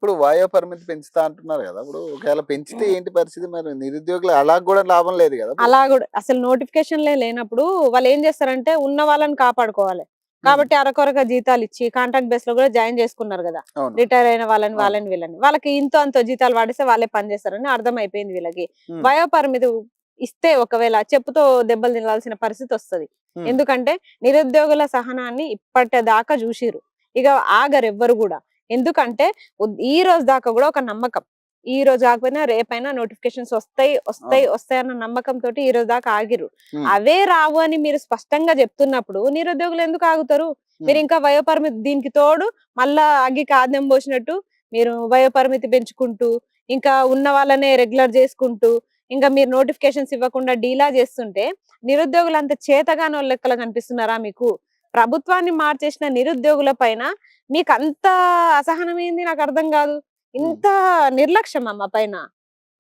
ఇప్పుడు వాయో పరిమితి పెంచుతా అంటున్నారు కదా! ఇప్పుడు ఒకవేళ పెంచితే ఏంటి పరిస్థితి? మరి నిరుద్యోగులు అలా కూడా లాభం లేదు కదా! ఇప్పుడు. అలా గూడా అసలు నోటిఫికేషన్‌లే లేనప్పుడు వాళ్ళేం జేస్తారంటే ఉన్న వాళ్ళని కాపాడుకోవాలి. హ్మ్. కాబట్టి అరకొరగా జీతాలిచ్చి కాంట్రాక్ట్ బేస్‌లో గూడా జాయిన్ చేసుకున్నారు గదా! అవును. రిటైర్ అయిన వాళ్ళని, అవును. వాళ్ళని వీళ్ళని. వాళ్ళకి ఇంతో అంతో జీతాలు వాడిస్తే వాళ్ళే పని జేస్తారని అర్థమైపోయింది వీళ్ళకి. హ్మ్. వయోపరిమితి ఇస్తే ఒకవేళ చెప్పుతో దెబ్బలు తినాల్సిన పరిస్థితొస్తది. హ్మ్. ఎందుకంటే నిరుద్యోగుల సహనాన్ని ఇప్పటిదాకా జూషిర్రు. ఇగ ఆగరెవ్వరు గూడా. ఎందుకంటే ఈ రోజు దాకా గూడా ఒక నమ్మకం. ఈ రోజు కాకపోయినా రేపైనా నోటిఫికేషన్స్ వస్తాయి, వస్తాయి, అవును. వస్తాయన్న నమ్మకంతోటి ఈ రోజు దాకా ఆగిర్రు. హ్మ్. అవే రావు అని మీరు స్పష్టంగా చెప్తున్నప్పుడు నిరుద్యోగులు ఎందుకు ఆగుతారు? హ్మ్. మీరింకా వయోపరిమితి దీనికి తోడు మళ్ళా అగ్గికి ఆజ్యం పోసినట్టు మీరు వయోపరిమితి పెంచుకుంటూ, ఇంకా ఉన్న వాళ్ళనే రెగ్యులర్ చేసుకుంటూ, ఇంకా మీరు నోటిఫికేషన్స్ ఇవ్వకుండా డీలా చేస్తుంటే నిరుద్యోగులు అంత చేతగానోళ్ళ లెక్కల కనిపిస్తున్నారా మీకు? ప్రభుత్వాన్ని మార్చేసిన నిరుద్యోగుల పైన మీకంత అసహనం ఏంది నాకర్థం గాదు. హ్మ్. ఇంత నిర్లక్ష్యమా మా పైన?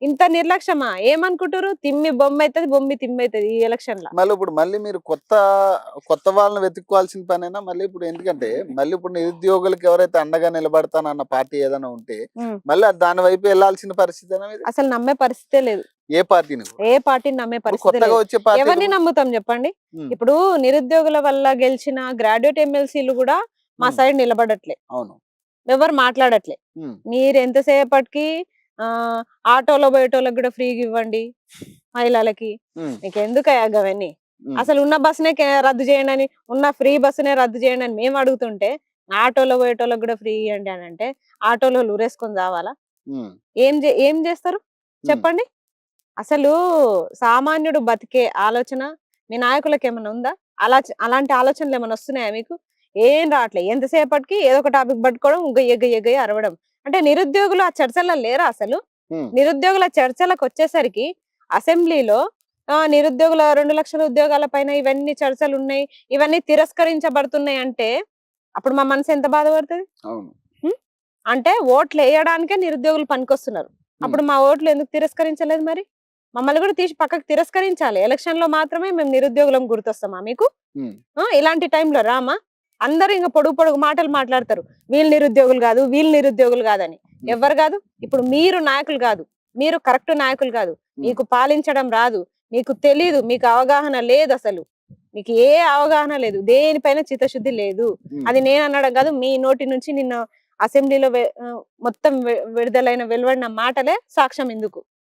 ఇంత నిర్లక్ష్యమా? ఏమనుకుంటుర్రు? తిమ్మి బొమ్మయితది, బొమ్మి తిమ్మైతది ఈ ఎలక్షన్‌ల. ఇప్పుడు మళ్ళీ మీరు కొత్త వాళ్ళని వెతుక్కోవాల్సిన పనేనా మళ్ళీ ఇప్పుడు? ఎందుకంటే మళ్ళీ ఇప్పుడు నిరుద్యోగులకు ఎవరైతే అండగా నిలబడతానన్న పార్టీ ఏదైనా ఉంటే హ్మ్. మళ్ళీ అది దాని వైపు వెళ్ళాల్సిన పరిస్థితేనా మీది? అసలు నమ్మే పరిస్థితే లేదు. ఏ పార్టీని కూడా. ఏ పార్టీని నమ్మే ఇప్పుడు పరిస్థితే కొత్తగా లేదు. వచ్చే పార్టీలు ఎవరిని కూడా. నమ్ముతాం జెప్పండి? హ్మ్. ఇప్పుడు నిరుద్యోగుల వల్ల గెలిచిన గ్రాడ్యుయేట్ ఎమ్మెల్సీలు గూడా మా హ్మ్. సైడ్ నిలబడట్లే. అవును. ఎవరు మాట్లాడట్లే. హ్మ్. మీరెంత సేపటికి ఆటోలో బోయేటోళ్ళకి గూడా ఫ్రీగివ్వండి మహిళలకి. హ్మ్. మీకెందుకయ్యా గవన్నీ? హ్మ్. అసలు ఉన్న బస్సునే రద్దు చేయండని, ఉన్న ఫ్రీ బస్సునే రద్దు చేయండని మేము అడుగుతుంటే, ఆటోలో పోయేటోళ్ళకి గూడా ఫ్రీ ఇయ్యండి అనంటే, ఆటోలోళ్ళు ఉరేసుకొని సావాలా? హ్మ్. ఏం జేస్తారు? హ్మ్. చెప్పండి. అసలు సామాన్యుడు బతికే ఆలోచన మీ నాయకులకేమన్నా ఉందా? అలాంటి ఆలోచనలేమన్నా వస్తున్నాయా మీకు? ఏం రావట్లే. ఎంతసేపటికి ఏదో ఒక టాపిక్ పట్టుకోవడం, గయ్య గయ్య గయ్య అరవడం. అంటే నిరుద్యోగులు ఆ చర్చల్లో లేరా అసలు? హ్మ్. నిరుద్యోగుల చర్చలకొచ్చేసరికి అసెంబ్లీలో నిరుద్యోగుల 2,00,000 ఉద్యోగాల పైన ఇవన్నీ చర్చలున్నాయి. ఇవన్నీ తిరస్కరించబడుతున్నాయంటే, అప్పుడు మా మనసు ఎంత బాధపడతది? అవును. హ్మ్. అంటే ఓట్లేయడానికే నిరుద్యోగులు పనికొస్తున్నారు. హ్మ్. అప్పుడు మా ఓట్లు ఎందుకు తిరస్కరించలేదు మరి? మమ్మల్ని గూడా తీసి పక్కకు తిరస్కరించాలి. ఎలక్షన్‌లో మాత్రమే మేము నిరుద్యోగులం గుర్తొస్తామా మీకు? హ్మ్. ఇలాంటి టైంలో రామా? అందరూ ఇంగ పొడుగు పొడుగు మాటలు మాట్లాడతారు. వీళ్ళు నిరుద్యోగులు గాదు, వీళ్ళు నిరుద్యోగులు గాదని. హ్మ్. ఎవ్వరు గాదు? ఇప్పుడు మీరు నాయకులు గాదు. మీరు కరెక్ట్ నాయకులు గాదు. హ్మ్. మీకు పాలించడం రాదు. మీకు తెలీదు. మీకు అవగాహన లేదసలు. మీకు ఏ అవగాహన లేదు. దేనిపైన చిత్తశుద్ధి లేదు. హ్మ్. అది నేననడం గాదు. మీ నోటి నుంచి నిన్న అసెంబ్లీలో మొత్తం విడుదలైన వెలువడిన మాటలే సాక్ష్యం ఇందుకు.